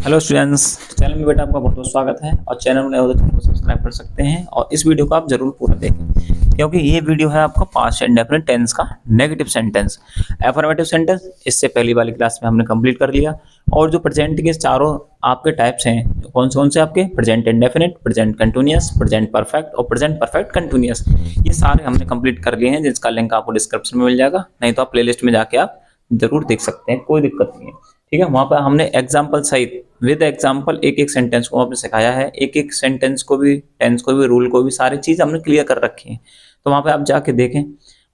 Hello students, channel में बेटा आपका बहुत बहुत स्वागत है। और चैनल में चैनल को सब्सक्राइब कर सकते हैं और इस वीडियो को आप जरूर पूरा देखें क्योंकि ये वीडियो है आपका पास्ट इंडेफिनिट टेंस का नेगेटिव सेंटेंस। एफर्मेटिव सेंटेंस इससे पहली वाली क्लास में हमने कंप्लीट कर लिया। और जो प्रेजेंट के चारों आपके टाइप्स हैं, कौन से आपके present indefinite, present continuous, present perfect और प्रेजेंट परफेक्ट कंटिन्यूअस, ये सारे हमने कंप्लीट कर लिए हैं, जिसका लिंक आपको डिस्क्रिप्शन में मिल जाएगा। नहीं तो आप प्लेलिस्ट में जाके आप जरूर देख सकते हैं, कोई दिक्कत नहीं है। ठीक है, वहां पर हमने एग्जाम्पल सहित विद एग्जाम्पल एक एक सेंटेंस को आपने सिखाया है, एक एक सेंटेंस को भी, टेंस को भी, रूल को भी, सारी चीज हमने क्लियर कर रखी है। तो वहां पे आप जाके देखें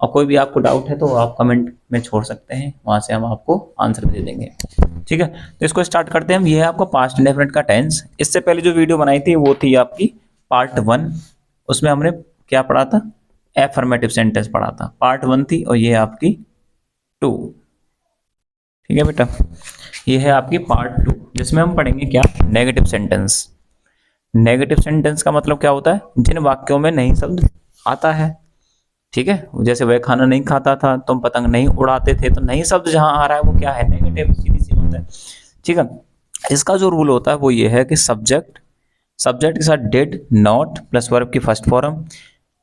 और कोई भी आपको डाउट है तो आप कमेंट में छोड़ सकते हैं, वहां से हम आपको आंसर दे देंगे। ठीक है, तो इसको स्टार्ट करते हैं हम। ये है आपका पास्ट इंडेफिनिट का टेंस। इससे पहले जो वीडियो बनाई थी वो थी आपकी पार्ट 1। उसमें हमने क्या पढ़ा था? एफर्मेटिव सेंटेंस पढ़ा था, पार्ट 1 थी। और ये आपकी 2। ठीक है बेटा, ये है आपकी पार्ट 2, जिसमें हम पढ़ेंगे क्या? Negative sentence. नेगेटिव सेंटेंस का मतलब क्या होता है? जिन वाक्यों में नहीं शब्द आता है। ठीक है, जैसे वह खाना नहीं खाता था, तुम पतंग नहीं उड़ाते थे, तो नहीं शब्द जहां आ रहा है वो क्या है? नेगेटिव, सीधी सी बात है। ठीक है, इसका जो रूल होता है वो ये है कि सब्जेक्ट के साथ डिड, नॉट प्लस वर्ब की फर्स्ट फॉर्म,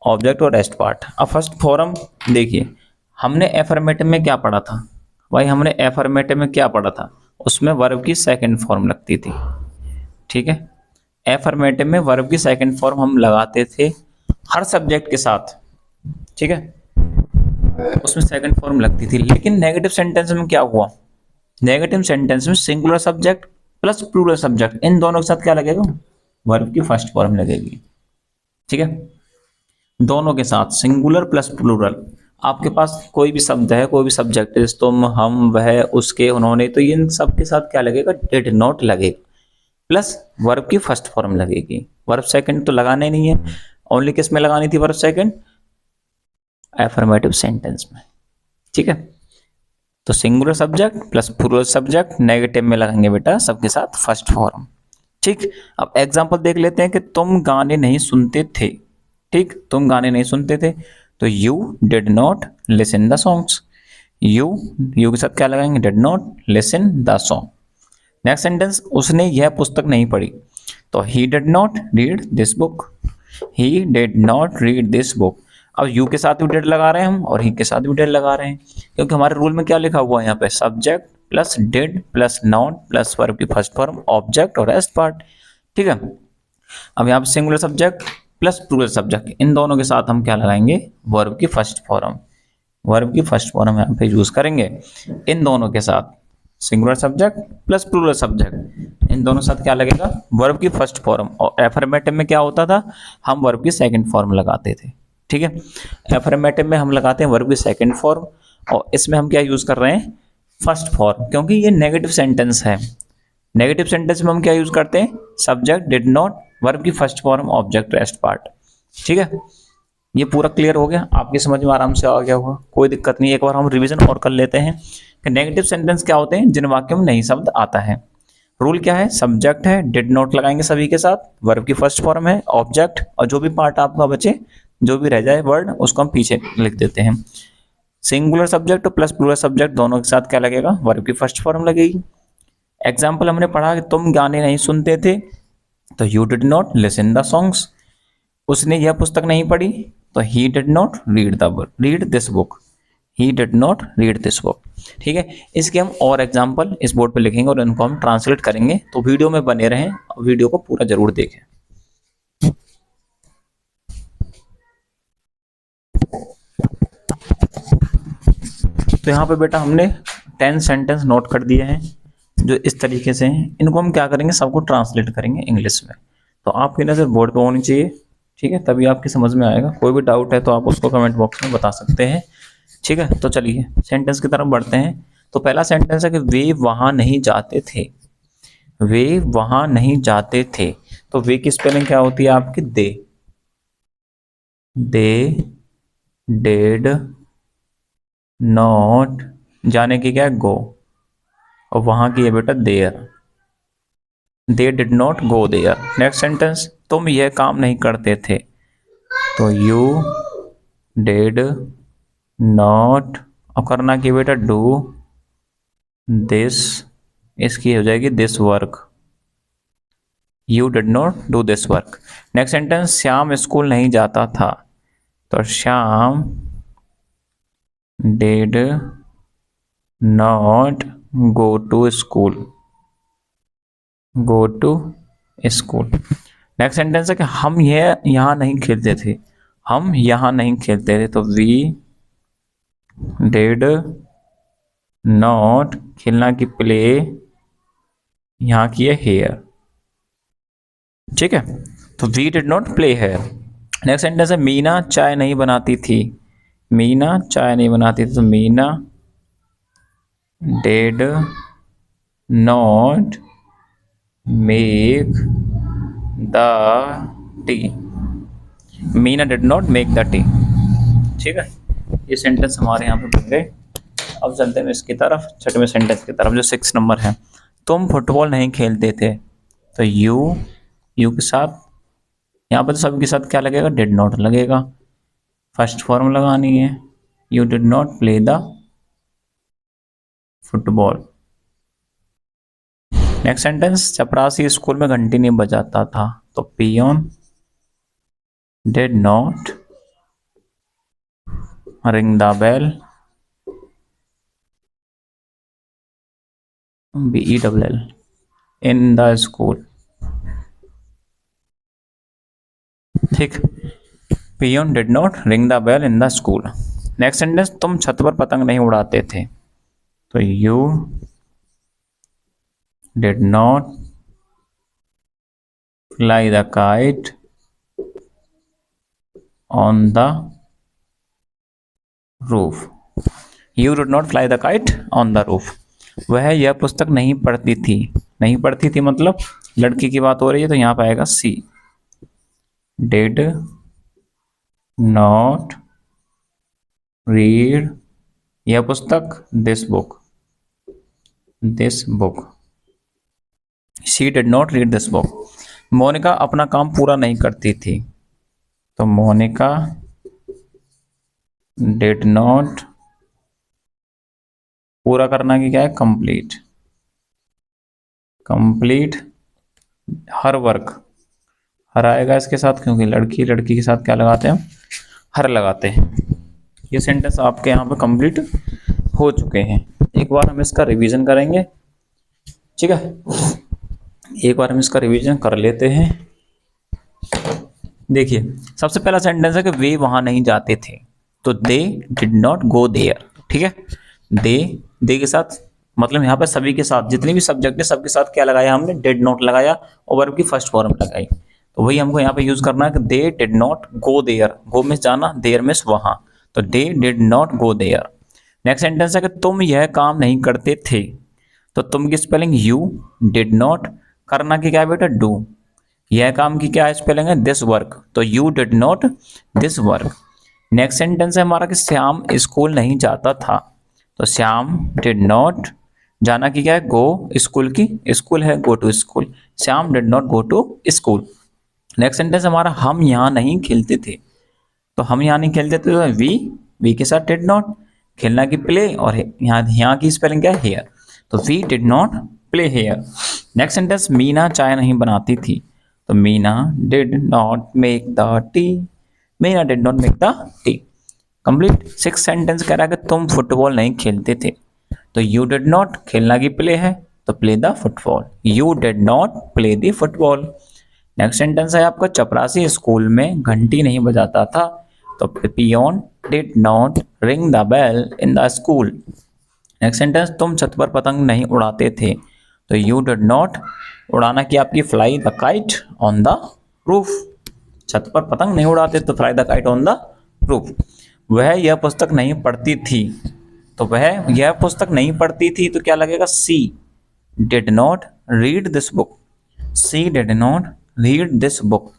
ऑब्जेक्ट और रेस्ट पार्ट। अब फर्स्ट फॉर्म देखिए, हमने एफर्मेटिव में क्या पढ़ा था भाई? हमने एफर्मेटिव में क्या पढ़ा था? उसमें वर्ब की सेकंड फॉर्म लगती थी। ठीक है, एफर्मेटिव में वर्ब की सेकंड फॉर्म हम लगाते थे हर सब्जेक्ट के साथ। ठीक है, उसमें सेकंड फॉर्म लगती थी। लेकिन नेगेटिव सेंटेंस में क्या हुआ? नेगेटिव सेंटेंस में singular subject plus plural subject, इन दोनों के साथ क्या लगेगा? वर्ब की फर्स्ट फॉर्म लगेगी। ठीक है, दोनों के साथ सिंगुलर प्लस प्लूरल। आपके पास कोई भी शब्द है, कोई भी सब्जेक्ट है, तुम, हम, वह, उसके, उन्होंने, तो इन सब के साथ क्या लगेगा? डिड नॉट लगेगा प्लस वर्ब की फर्स्ट फॉर्म लगेगी। वर्ब सेकंड तो लगाना ही नहीं है, ओनली किस में लगानी थी वर्ब सेकंड? एफर्मेटिव सेंटेंस में। ठीक है, तो singular subject plus plural subject, negative में लगाएंगे बेटा सबके साथ फर्स्ट फॉर्म। ठीक, अब एग्जांपल देख लेते हैं कि तुम गाने नहीं सुनते थे। ठीक, तुम गाने नहीं सुनते थे, तो you did not listen the songs. You के साथ क्या लगाएंगे? Did not listen the song. Next sentence, उसने यह पुस्तक नहीं पढ़ी, तो he did not read this book. He did not read this book. अब यू के साथ भी डिड लगा रहे हैं हम और ही के साथ भी डिड लगा रहे हैं, क्योंकि हमारे रूल में क्या लिखा हुआ है यहाँ पे? Subject plus did plus not plus verb की फर्स्ट फॉर्म, ऑब्जेक्ट और रेस्ट पार्ट। ठीक है, अब यहाँ पे singular subject plus plural subject, इन दोनों के साथ हम क्या लगाएंगे? वर्ब की फर्स्ट फॉर्म। वर्ब की फर्स्ट फॉर्म यहाँ पे यूज करेंगे इन दोनों के साथ। Singular subject plus plural subject, इन दोनों साथ क्या लगेगा? वर्ब की फर्स्ट फॉर्म। और एफर्मेटिव में क्या होता था? हम वर्ब की सेकंड फॉर्म लगाते थे। ठीक है, एफर्मेटिव में हम लगाते हैं वर्ब की सेकंड फॉर्म, और इसमें हम क्या यूज कर रहे हैं? फर्स्ट फॉर्म, क्योंकि ये नेगेटिव सेंटेंस है। नेगेटिव सेंटेंस में हम क्या यूज करते हैं? सब्जेक्ट डिड नॉट, वर्ब की first form, object rest part. ठीक है, ये पूरा क्लियर हो गया, आपकी समझ में आराम से आ गया होगा, कोई दिक्कत नहीं। एक बार हम रिवीजन और कर लेते हैं कि नेगेटिव सेंटेंस क्या होते हैं? जिन वाक्यों में नहीं शब्द आता है। रूल क्या है? सब्जेक्ट है, डिड नॉट लगाएंगे सभी के साथ, वर्ब की फर्स्ट फॉर्म है, ऑब्जेक्ट, और जो भी पार्ट आपका बचे, जो भी रह जाए वर्ड, उसको हम पीछे लिख देते हैं। Singular subject plus plural subject, दोनों के साथ क्या लगेगा? वर्ब की फर्स्ट फॉर्म लगेगी। एग्जाम्पल हमने पढ़ा कि तुम गाने नहीं सुनते थे, तो you did not listen the songs. उसने यह पुस्तक नहीं पढ़ी, तो he did not read this book. He did not read this book. ठीक है, इसके हम और एग्जाम्पल इस बोर्ड पे लिखेंगे और इनको हम ट्रांसलेट करेंगे, तो वीडियो में बने रहें, वीडियो को पूरा जरूर देखें। तो यहाँ पे बेटा हमने 10 सेंटेंस नोट कर दिए हैं जो इस तरीके से हैं। इनको हम क्या करेंगे? सबको ट्रांसलेट करेंगे इंग्लिश में। तो आपकी नजर बोर्ड पे होनी चाहिए, ठीक है, तभी आपकी समझ में आएगा। कोई भी डाउट है तो आप उसको कमेंट बॉक्स में बता सकते हैं। ठीक है, तो चलिए सेंटेंस की तरफ बढ़ते हैं। तो पहला सेंटेंस है कि वे वहां नहीं जाते थे। वे वहां नहीं जाते थे, तो वे की स्पेलिंग क्या होती है आपकी? दे डेड नॉट, जाने की क्या है? गो, और वहां की है बेटा there. They did not go there. Next sentence, तुम यह काम नहीं करते थे, तो यू डिड नॉट, और करना की बेटा डू दिस, इसकी हो जाएगी this work. You did not do this work. Next sentence, Shyam school नहीं जाता था, तो Shyam did not go to school, go to school. Next sentence है कि हम यहाँ नहीं खेलते थे, हम यहाँ नहीं खेलते थे, तो वी डिड नॉट, खेलना की प्ले यहाँ की है हेयर, ठीक है, तो we did not play here. Next sentence है मीना चाय नहीं बनाती थी, मीना चाय नहीं बनाती थी, तो Meena did not make the tea, Meena did not make the T, ठीक है। ये सेंटेंस हमारे यहाँ पे बन गए। अब चलते हैं इसकी तरफ, छठवें सेंटेंस की तरफ जो 6 नंबर है। तुम फुटबॉल नहीं खेलते थे, तो यू के साथ यहाँ पर तो सभी के साथ क्या लगेगा, डिड नॉट लगेगा, फर्स्ट फॉर्म लगानी है, you did not play the football. Next sentence, चपरासी स्कूल में घंटी नहीं बजाता था, तो peon did not ring the bell, BELL in the school, ठीक, peon did not ring the bell in the school. Next sentence, तुम छत पर पतंग नहीं उड़ाते थे, तो you did not fly the kite on the roof, you did not fly the kite on the roof. वह यह पुस्तक नहीं पढ़ती थी, नहीं पढ़ती थी मतलब लड़की की बात हो रही है, तो यहाँ पे आएगा सी, डिड नॉट रीड यह पुस्तक, this book, this book, she did not read this book. Monika अपना काम पूरा नहीं करती थी, तो मोनिका डिड नॉट, पूरा करना की क्या है, कंप्लीट, कंप्लीट हर वर्क, हर आएगा इसके साथ क्योंकि लड़की लड़की के साथ क्या लगाते हैं, हर लगाते हैं। ये सेंटेंस आपके यहाँ पे कंप्लीट हो चुके हैं। एक बार हम इसका रिवीजन करेंगे, ठीक है, एक बार हम इसका रिवीजन कर लेते हैं। देखिए सबसे पहला सेंटेंस है कि वे वहां नहीं जाते थे, तो they did not go there, ठीक है, दे के साथ मतलब यहाँ पर सभी के साथ जितने भी सब्जेक्ट है सबके साथ क्या लगाया हमने, डिड नॉट लगाया और वर्ब की फर्स्ट फॉर्म लगाई, तो वही हमको यहाँ पे यूज करना है कि they did not go there, go में जाना, देयर में वहां, तो they did not go there. Next sentence है कि तुम यह काम नहीं करते थे, तो तुम की स्पेलिंग यू, डिड नॉट करना की क्या है बेटा, डू, यह काम की क्या स्पेलिंग है, दिस वर्क, तो you did not this work. Next sentence है हमारा कि श्याम स्कूल नहीं जाता था, तो श्याम डिड नॉट, जाना की क्या है, गो, स्कूल की स्कूल है, go to school, Shyam did not go to school. Next sentence हमारा हम यहाँ नहीं खेलते थे, तो हम यहाँ नहीं खेलते थे, तो वी के साथ डिड नॉट, खेलना की प्ले, और यहाँ की स्पेलिंग क्या है, हेयर, तो we did not play here. Next sentence, Meena चाय नहीं बनाती थी, तो Meena did not make the tea, Meena did not make the tea, complete. 6 sentence कह रहा है कि तुम फुटबॉल नहीं खेलते थे, तो यू डिड नॉट, खेलना की प्ले है, तो play the football, you did not play the football. Next sentence है आपका, चपरासी स्कूल में घंटी नहीं बजाता था, तो peon did not ring the bell in the school. Next sentence, तुम छत पर पतंग नहीं उड़ाते थे, तो यू डिड नॉट, उड़ाना की आपकी fly the kite on the roof, छत पर पतंग नहीं उड़ाते तो fly the kite on the roof. वह यह पुस्तक नहीं पढ़ती थी, तो वह यह पुस्तक नहीं पढ़ती थी, तो क्या लगेगा, she did not read this book, she did not read this book.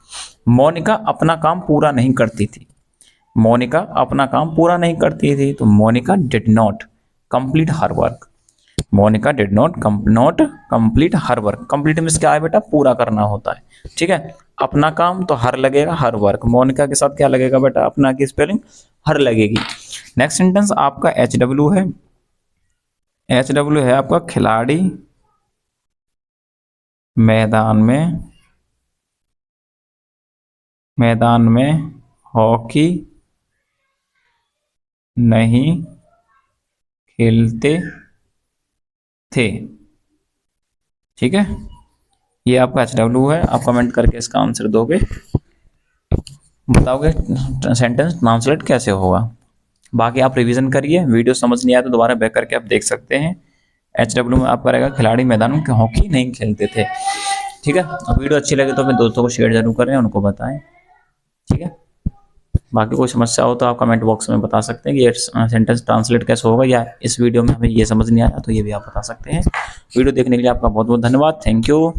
Monika अपना काम पूरा नहीं करती थी, मोनिका अपना काम पूरा नहीं करती थी, तो Monika did not complete her work, Monika did not complete her work. Complete में क्या है बेटा, पूरा करना होता है, ठीक है। अपना काम तो हर लगेगा, हर वर्क, मोनिका के साथ क्या लगेगा बेटा, अपना की स्पेलिंग हर लगेगी। नेक्स्ट सेंटेंस आपका HW है, HW है आपका खिलाड़ी मैदान में मैदान में हॉकी नहीं खेलते थे। ठीक है, ये आपका HW है। आप कमेंट करके इसका आंसर दोगे, बताओगे सेंटेंस ट्रांसलेट कैसे होगा। बाकी आप रिवीजन करिए, वीडियो समझ नहीं आया तो दोबारा बैक करके आप देख सकते हैं। HW में आपका रहेगा खिलाड़ी मैदान में हॉकी नहीं खेलते थे। ठीक है, अब वीडियो अच्छी लगे तो अपने दोस्तों को शेयर जरूर करें, उनको बताएं। ठीक है, बाकी कोई समस्या हो तो आप कमेंट बॉक्स में बता सकते हैं कि ये सेंटेंस ट्रांसलेट कैसे होगा, या इस वीडियो में हमें ये समझ नहीं आया तो ये भी आप बता सकते हैं। वीडियो देखने के लिए आपका बहुत बहुत धन्यवाद। Thank you.